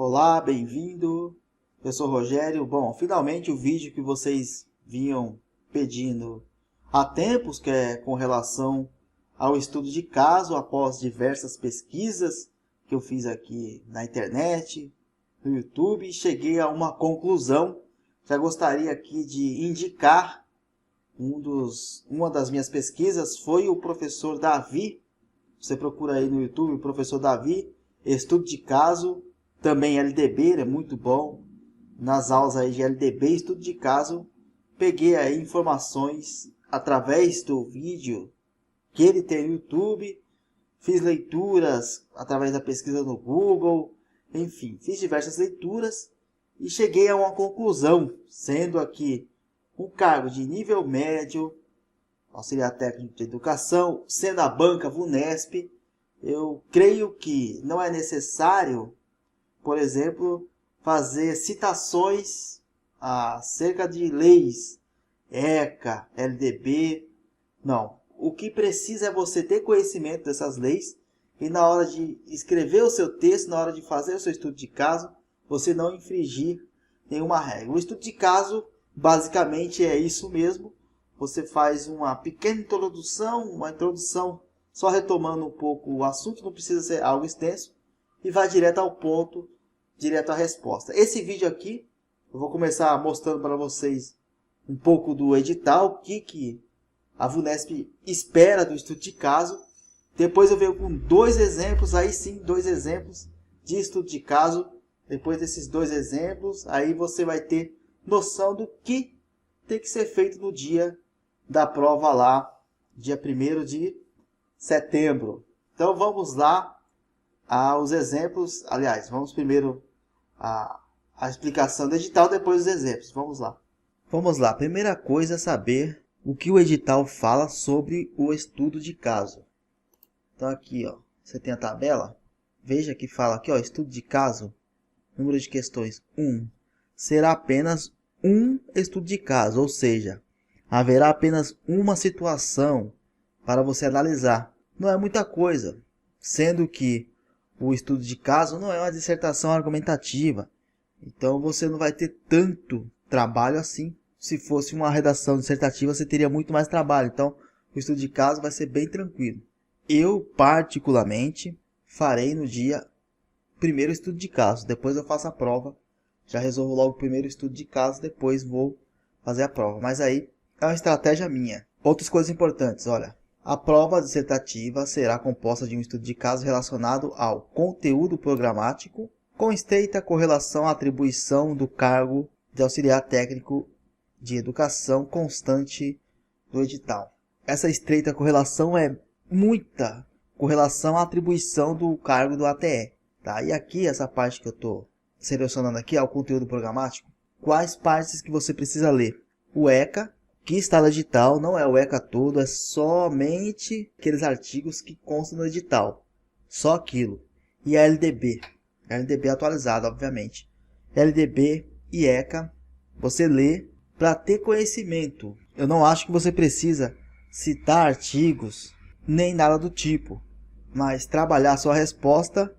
Olá, bem-vindo. Eu sou o Rogério. Bom, finalmente o vídeo que vocês vinham pedindo há tempos, que é com relação ao estudo de caso após diversas pesquisas que eu fiz aqui na internet, no YouTube, e cheguei a uma conclusão. Já gostaria aqui de indicar uma das minhas pesquisas foi o professor Davi. Você procura aí no YouTube o professor Davi, estudo de caso, também LDB, ele é muito bom. Nas aulas aí de LDB, estudo de caso, peguei aí informações através do vídeo que ele tem no YouTube, fiz leituras através da pesquisa no Google, enfim, fiz diversas leituras e cheguei a uma conclusão, sendo aqui um cargo de nível médio, auxiliar técnico de educação, sendo a banca VUNESP, eu creio que não é necessário, por exemplo, fazer citações acerca de leis, ECA, LDB, não. O que precisa é você ter conhecimento dessas leis e na hora de escrever o seu texto, na hora de fazer o seu estudo de caso, você não infringir nenhuma regra. O estudo de caso basicamente é isso mesmo. Você faz uma pequena introdução, só retomando um pouco o assunto, não precisa ser algo extenso, e vai direto ao ponto, direto à resposta. Esse vídeo aqui, eu vou começar mostrando para vocês um pouco do edital, o que a VUNESP espera do estudo de caso. Depois eu venho com dois exemplos, aí sim, dois exemplos de estudo de caso. Depois desses dois exemplos, aí você vai ter noção do que tem que ser feito no dia da prova lá, dia 1º de setembro. Então vamos lá aos exemplos. Aliás, vamos primeiro a explicação do edital, depois os exemplos. Vamos lá. Vamos lá. Primeira coisa é saber o que o edital fala sobre o estudo de caso. Então aqui, ó, você tem a tabela. Veja que fala aqui, ó, estudo de caso, número de questões 1. Será apenas um estudo de caso, ou seja, haverá apenas uma situação para você analisar. Não é muita coisa, sendo que o estudo de caso não é uma dissertação argumentativa. Então você não vai ter tanto trabalho assim. Se fosse uma redação dissertativa, você teria muito mais trabalho. Então o estudo de caso vai ser bem tranquilo. Eu, particularmente, farei no dia primeiro estudo de caso. Depois eu faço a prova. Já resolvo logo o primeiro estudo de caso, depois vou fazer a prova. Mas aí é uma estratégia minha. Outras coisas importantes, olha. A prova dissertativa será composta de um estudo de caso relacionado ao conteúdo programático, com estreita correlação à atribuição do cargo de auxiliar técnico de educação constante do edital. Essa estreita correlação é muita correlação à atribuição do cargo do ATE. Tá? E aqui, essa parte que eu estou selecionando aqui, é o conteúdo programático. Quais partes que você precisa ler? O ECA, que está no edital, não é o ECA todo, é somente aqueles artigos que constam no edital. Só aquilo. E a LDB. A LDB atualizada, obviamente. LDB e ECA, você lê para ter conhecimento. Eu não acho que você precisa citar artigos, nem nada do tipo. Mas trabalhar sua resposta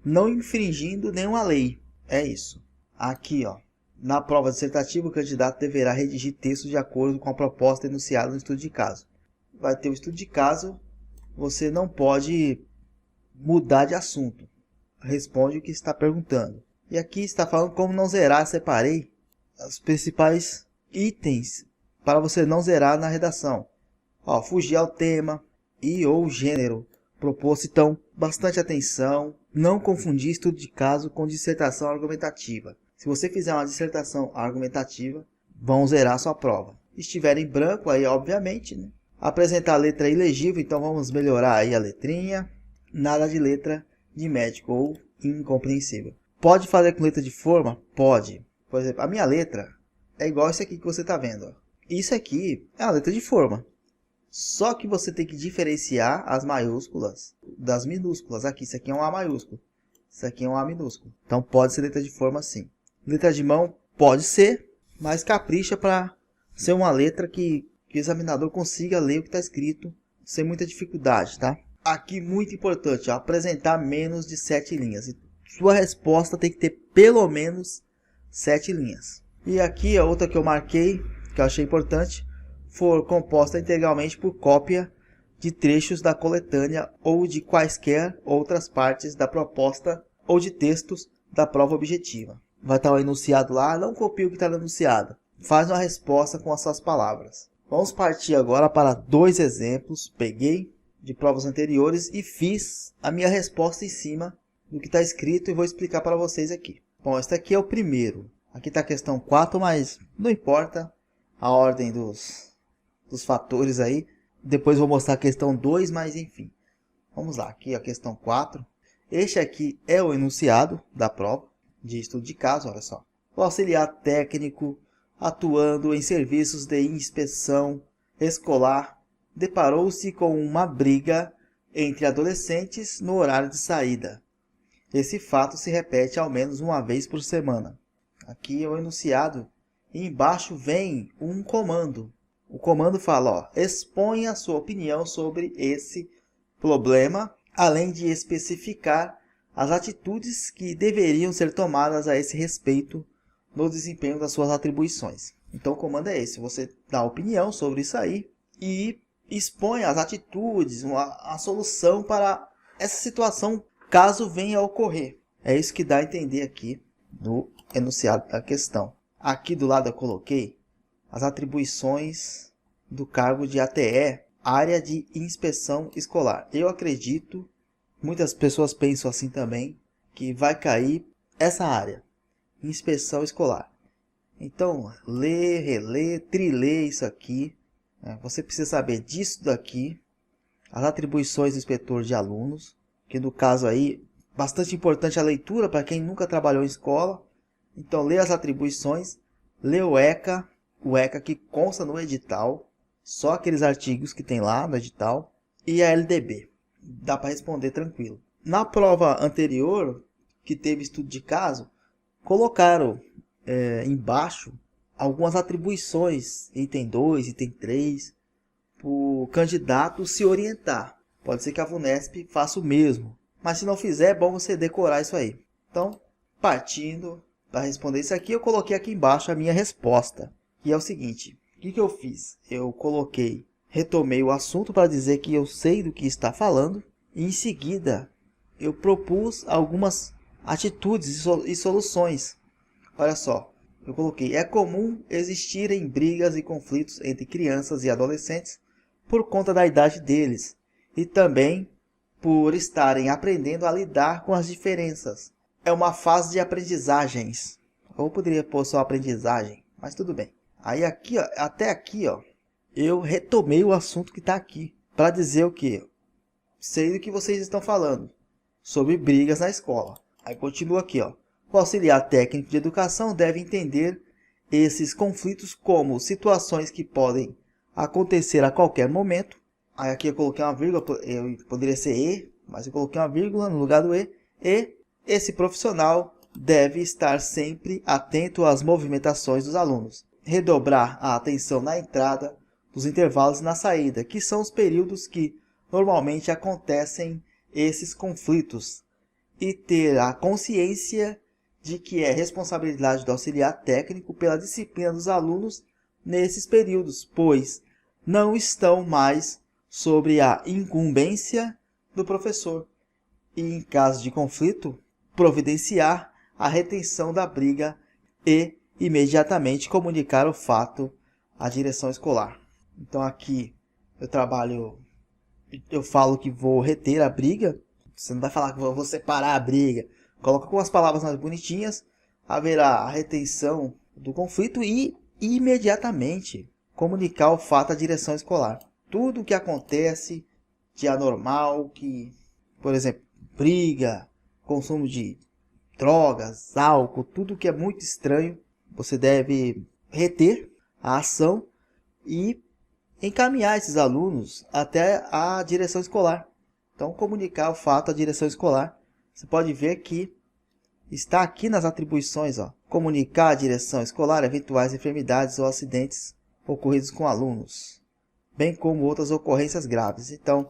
não infringindo nenhuma lei. É isso. Aqui, ó. Na prova dissertativa, o candidato deverá redigir texto de acordo com a proposta enunciada no estudo de caso. Vai ter o estudo de caso, você não pode mudar de assunto. Responde o que está perguntando. E aqui está falando como não zerar. Separei os principais itens para você não zerar na redação. Ó, fugir ao tema e ou gênero proposto. Então, bastante atenção. Não confundir estudo de caso com dissertação argumentativa. Se você fizer uma dissertação argumentativa, vão zerar sua prova. Se estiver em branco, aí obviamente, né? Apresentar a letra ilegível, então vamos melhorar aí a letrinha. Nada de letra de médico ou incompreensível. Pode fazer com letra de forma? Pode. Por exemplo, a minha letra é igual isso aqui que você está vendo. Ó. Isso aqui é a letra de forma. Só que você tem que diferenciar as maiúsculas das minúsculas. Aqui, isso aqui é um A maiúsculo. Isso aqui é um A minúsculo. Então pode ser letra de forma sim. Letra de mão pode ser, mas capricha para ser uma letra que o examinador consiga ler o que está escrito sem muita dificuldade, tá? Aqui muito importante, ó, apresentar menos de 7 linhas. sua resposta tem que ter pelo menos 7 linhas. E aqui a outra que eu marquei, que eu achei importante, for composta integralmente por cópia de trechos da coletânea ou de quaisquer outras partes da proposta ou de textos da prova objetiva. Vai estar o enunciado lá, não copie o que está no enunciado. Faz uma resposta com as suas palavras. Vamos partir agora para 2 exemplos. Peguei de provas anteriores e fiz a minha resposta em cima do que está escrito e vou explicar para vocês aqui. Bom, este aqui é o primeiro. Aqui está a questão 4, mas não importa a ordem dos fatores aí. Depois vou mostrar a questão 2, mas enfim. Vamos lá, aqui a questão 4. Este aqui é o enunciado da prova de estudo de caso, olha só. O auxiliar técnico atuando em serviços de inspeção escolar deparou-se com uma briga entre adolescentes no horário de saída. Esse fato se repete ao menos uma vez por semana. Aqui é o enunciado e embaixo vem um comando. O comando fala, ó, exponha a sua opinião sobre esse problema, além de especificar as atitudes que deveriam ser tomadas a esse respeito no desempenho das suas atribuições. Então o comando é esse, você dá opinião sobre isso aí e expõe as atitudes, a solução para essa situação caso venha a ocorrer. É isso que dá a entender aqui no enunciado da questão. Aqui do lado eu coloquei as atribuições do cargo de ATE, área de inspeção escolar. Eu acredito, muitas pessoas pensam assim também, que vai cair essa área, inspeção escolar. Então, lê, relê, trilê isso aqui. Você precisa saber disso daqui, as atribuições do inspetor de alunos, que no caso aí, bastante importante a leitura para quem nunca trabalhou em escola. Então, lê as atribuições, lê o ECA que consta no edital, só aqueles artigos que tem lá no edital, e a LDB. Dá para responder tranquilo. Na prova anterior, que teve estudo de caso, colocaram embaixo algumas atribuições, item 2, item 3, para o candidato se orientar. Pode ser que a VUNESP faça o mesmo, mas se não fizer, é bom você decorar isso aí. Então, partindo para responder isso aqui, eu coloquei aqui embaixo a minha resposta, que é o seguinte: o que eu fiz? Eu retomei o assunto para dizer que eu sei do que está falando, e em seguida eu propus algumas atitudes e soluções. Olha só, eu coloquei: é comum existirem brigas e conflitos entre crianças e adolescentes por conta da idade deles e também por estarem aprendendo a lidar com as diferenças. É uma fase de aprendizagens. Ou poderia pôr só aprendizagem, mas tudo bem. Aí aqui, ó, até aqui, ó, eu retomei o assunto que está aqui para dizer o que? Sei do que vocês estão falando sobre brigas na escola. Aí continua aqui, ó. O auxiliar técnico de educação deve entender esses conflitos como situações que podem acontecer a qualquer momento. Aí aqui eu coloquei uma vírgula, poderia ser E, mas eu coloquei uma vírgula no lugar do E. E esse profissional deve estar sempre atento às movimentações dos alunos. Redobrar a atenção na entrada, nos intervalos e na saída, que são os períodos que normalmente acontecem esses conflitos. E ter a consciência de que é responsabilidade do auxiliar técnico pela disciplina dos alunos nesses períodos, pois não estão mais sobre a incumbência do professor. E em caso de conflito, providenciar a retenção da briga e imediatamente comunicar o fato à direção escolar. Então aqui eu falo que vou reter a briga. Você não vai falar que vou separar a briga. Coloca com as palavras mais bonitinhas. Haverá a retenção do conflito e imediatamente comunicar o fato à direção escolar. Tudo o que acontece de anormal, por exemplo, briga, consumo de drogas, álcool, tudo que é muito estranho, você deve reter a ação e encaminhar esses alunos até a direção escolar. Então, comunicar o fato à direção escolar. Você pode ver que está aqui nas atribuições, ó, comunicar à direção escolar eventuais enfermidades ou acidentes ocorridos com alunos, bem como outras ocorrências graves. Então,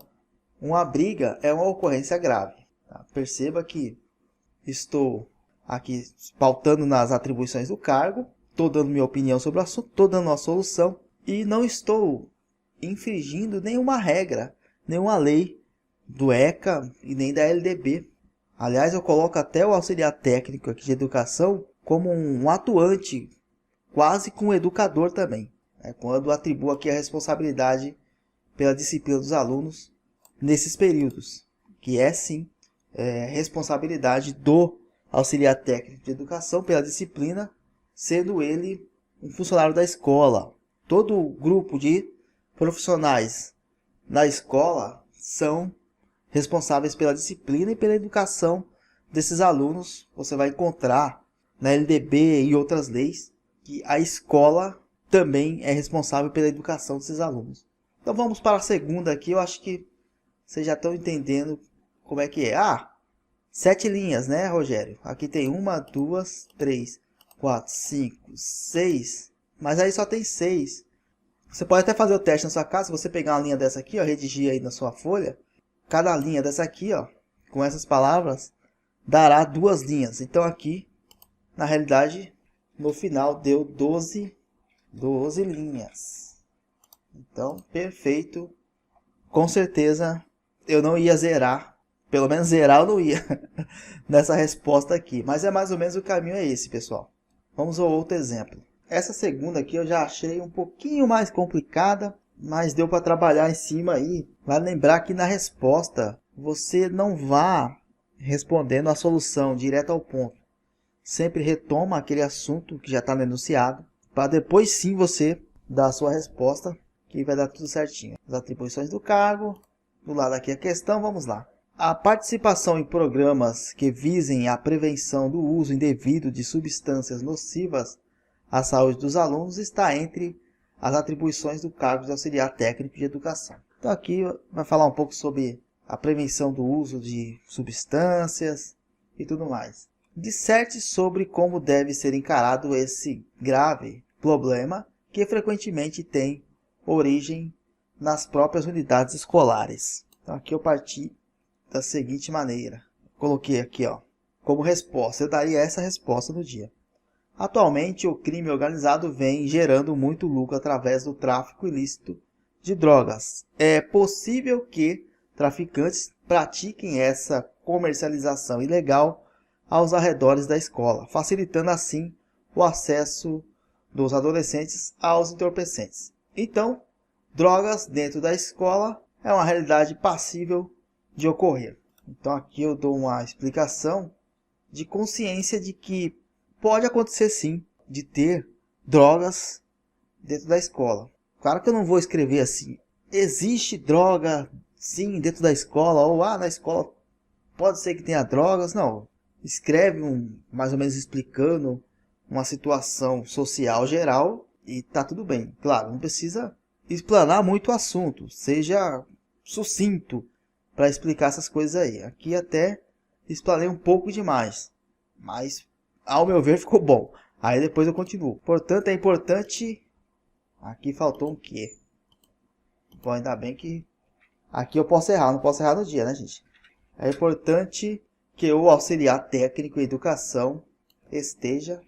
uma briga é uma ocorrência grave. Tá? Perceba que estou aqui pautando nas atribuições do cargo, estou dando minha opinião sobre o assunto, estou dando uma solução e não estou infringindo nenhuma regra, nenhuma lei do ECA e nem da LDB. Aliás, eu coloco até o auxiliar técnico aqui de educação como um atuante, quase com um educador também, quando atribuo aqui a responsabilidade pela disciplina dos alunos nesses períodos, que é sim responsabilidade do auxiliar técnico de educação pela disciplina, sendo ele um funcionário da escola. Todo grupo de profissionais na escola são responsáveis pela disciplina e pela educação desses alunos. Você vai encontrar na LDB e outras leis que a escola também é responsável pela educação desses alunos. Então vamos para a segunda aqui. Eu acho que vocês já estão entendendo como é que é. 7 linhas, né, Rogério? Aqui tem 1, 2, 3, 4, 5, 6. Mas aí só tem 6. Você pode até fazer o teste na sua casa. Se você pegar uma linha dessa aqui, ó, redigir aí na sua folha. Cada linha dessa aqui, ó, com essas palavras, dará 2 linhas. Então aqui, na realidade, no final deu 12 linhas. Então, perfeito. Com certeza eu não ia zerar. Pelo menos zerar eu não ia nessa resposta aqui. Mas é mais ou menos o caminho é esse, pessoal. Vamos ao outro exemplo. Essa segunda aqui eu já achei um pouquinho mais complicada, mas deu para trabalhar em cima aí. Vale lembrar que na resposta você não vá respondendo a solução direto ao ponto. Sempre retoma aquele assunto que já está no enunciado, para depois sim você dar a sua resposta, que vai dar tudo certinho. As atribuições do cargo, do lado aqui a questão, vamos lá. A participação em programas que visem a prevenção do uso indevido de substâncias nocivas à saúde dos alunos está entre as atribuições do cargo de auxiliar técnico de educação. Então aqui vai falar um pouco sobre a prevenção do uso de substâncias e tudo mais. Disserte sobre como deve ser encarado esse grave problema que frequentemente tem origem nas próprias unidades escolares. Então aqui eu parti da seguinte maneira. Coloquei aqui, ó, como resposta. Eu daria essa resposta no dia. Atualmente, o crime organizado vem gerando muito lucro através do tráfico ilícito de drogas. É possível que traficantes pratiquem essa comercialização ilegal aos arredores da escola, facilitando assim o acesso dos adolescentes aos entorpecentes. Então, drogas dentro da escola é uma realidade passível de ocorrer. Então aqui eu dou uma explicação de consciência de que pode acontecer sim de ter drogas dentro da escola. Claro que eu não vou escrever assim, existe droga sim dentro da escola, ou na escola pode ser que tenha drogas. Não, escreve mais ou menos explicando uma situação social geral e tá tudo bem. Claro, não precisa explanar muito o assunto, seja sucinto para explicar essas coisas aí. Aqui até explanei um pouco demais, mas ao meu ver ficou bom. Aí depois eu continuo. Portanto, é importante... Aqui faltou um quê? Bom, ainda bem que... Aqui eu posso errar, não posso errar no dia, né, gente? É importante que o auxiliar técnico em educação esteja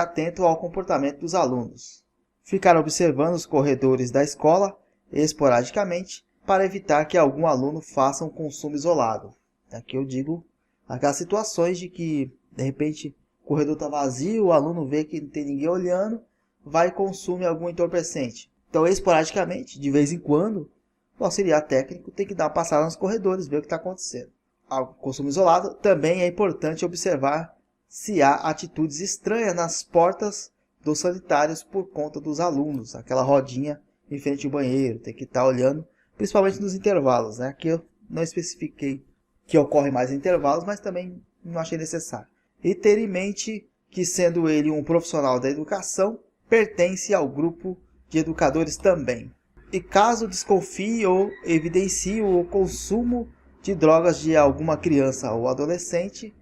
atento ao comportamento dos alunos. Ficar observando os corredores da escola esporadicamente para evitar que algum aluno faça um consumo isolado. Aqui eu digo aquelas situações de que, de repente, o corredor está vazio, o aluno vê que não tem ninguém olhando, vai e consome algum entorpecente. Então, esporadicamente, de vez em quando, o auxiliar técnico tem que dar uma passada nos corredores, ver o que está acontecendo. Ao consumo isolado, também é importante observar se há atitudes estranhas nas portas dos sanitários por conta dos alunos. Aquela rodinha em frente ao banheiro, tem que estar olhando, principalmente nos intervalos, né? Aqui eu não especifiquei que ocorre mais em intervalos, mas também não achei necessário. E ter em mente que, sendo ele um profissional da educação, pertence ao grupo de educadores também. E caso desconfie ou evidencie o consumo de drogas de alguma criança ou adolescente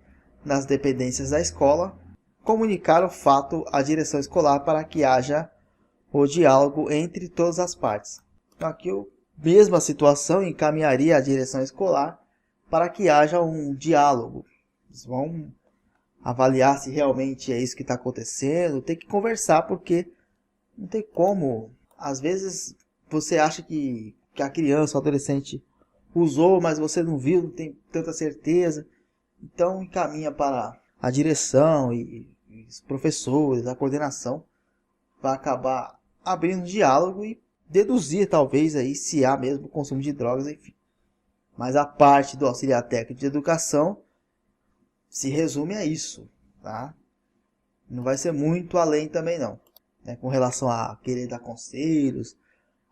nas dependências da escola, comunicar o fato à direção escolar para que haja o diálogo entre todas as partes. Então aqui eu, mesma situação, encaminharia à direção escolar para que haja um diálogo. Eles vão avaliar se realmente é isso que está acontecendo, tem que conversar, porque não tem como. Às vezes você acha que a criança, o adolescente usou, mas você não viu, não tem tanta certeza. Então encaminha para a direção e os professores, a coordenação, para acabar abrindo um diálogo e deduzir talvez aí se há mesmo consumo de drogas, enfim. Mas a parte do auxiliar técnico de educação se resume a isso, tá? Não vai ser muito além também não, né? Com relação a querer dar conselhos,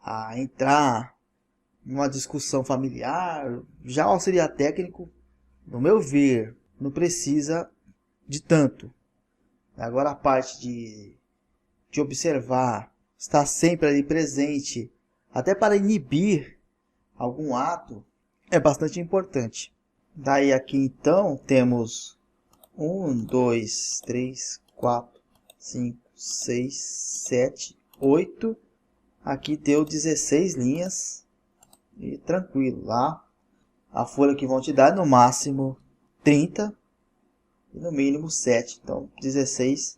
a entrar em uma discussão familiar. Já o auxiliar técnico, no meu ver, não precisa de tanto. Agora a parte de observar, estar sempre ali presente, até para inibir algum ato, é bastante importante. Daí aqui então temos 1, 2, 3, 4, 5, 6, 7, 8. Aqui deu 16 linhas. E tranquilo, lá a folha que vão te dar no máximo 30 e no mínimo 7. Então 16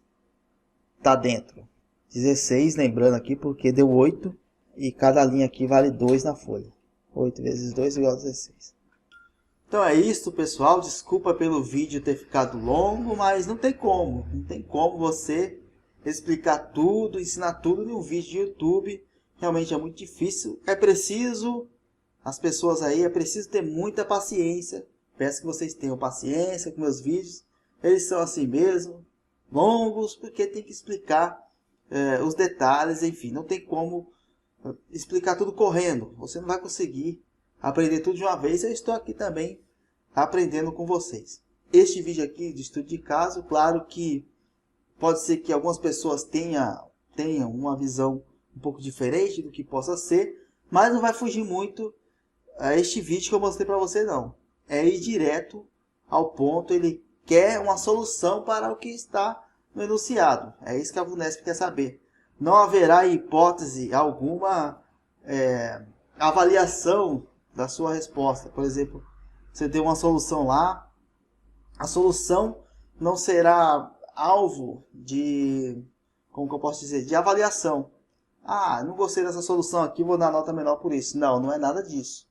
tá dentro. 16, lembrando aqui porque deu 8 e cada linha aqui vale 2 na folha. 8 vezes 2 igual a 16. Então é isso, pessoal. Desculpa pelo vídeo ter ficado longo, mas não tem como. Não tem como você explicar tudo, ensinar tudo em um vídeo de YouTube. Realmente é muito difícil. É preciso, as pessoas aí, é preciso ter muita paciência. Peço que vocês tenham paciência com meus vídeos. Eles são assim mesmo, longos, porque tem que explicar os detalhes, enfim. Não tem como explicar tudo correndo. Você não vai conseguir aprender tudo de uma vez. Eu estou aqui também aprendendo com vocês. Este vídeo aqui de estudo de caso, claro que pode ser que algumas pessoas tenham uma visão um pouco diferente do que possa ser, mas não vai fugir muito a este vídeo que eu mostrei para você não. É ir direto ao ponto, ele quer uma solução para o que está no enunciado. É isso que a VUNESP quer saber. Não haverá hipótese alguma avaliação da sua resposta. Por exemplo, você deu uma solução lá, a solução não será alvo de, como que eu posso dizer, de avaliação. Ah, não gostei dessa solução aqui, vou dar nota menor por isso. Não, não é nada disso.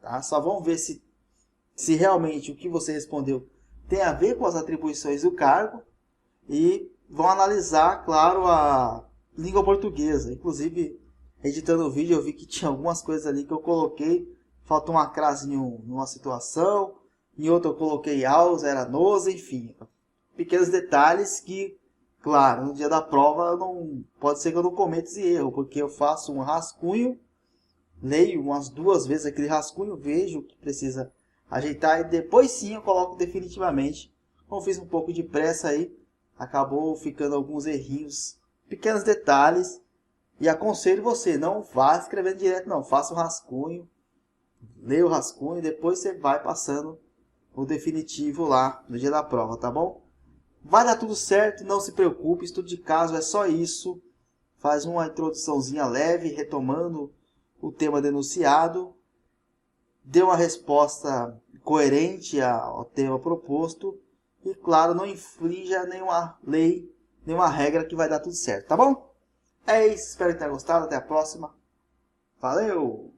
Tá? Só vamos ver se realmente o que você respondeu tem a ver com as atribuições do cargo e vão analisar, claro, a língua portuguesa. Inclusive, editando o vídeo, eu vi que tinha algumas coisas ali que eu coloquei. Faltou uma crase em uma situação, em outra eu coloquei aus, era nos, enfim. Pequenos detalhes que, claro, no dia da prova pode ser que eu não cometa esse erro, porque eu faço um rascunho, leio umas 2 vezes aquele rascunho, vejo o que precisa ajeitar e depois sim eu coloco definitivamente. Como fiz um pouco de pressa aí, acabou ficando alguns errinhos, pequenos detalhes. E aconselho você, não vá escrevendo direto não, faça um rascunho, leia o rascunho e depois você vai passando o definitivo lá no dia da prova, tá bom? Vai dar tudo certo, não se preocupe, estudo de caso é só isso. Faz uma introduçãozinha leve, retomando o tema denunciado. Dê uma resposta coerente ao tema proposto. E claro, não infrinja nenhuma lei, nenhuma regra, que vai dar tudo certo, tá bom? É isso, espero que tenha gostado, até a próxima. Valeu!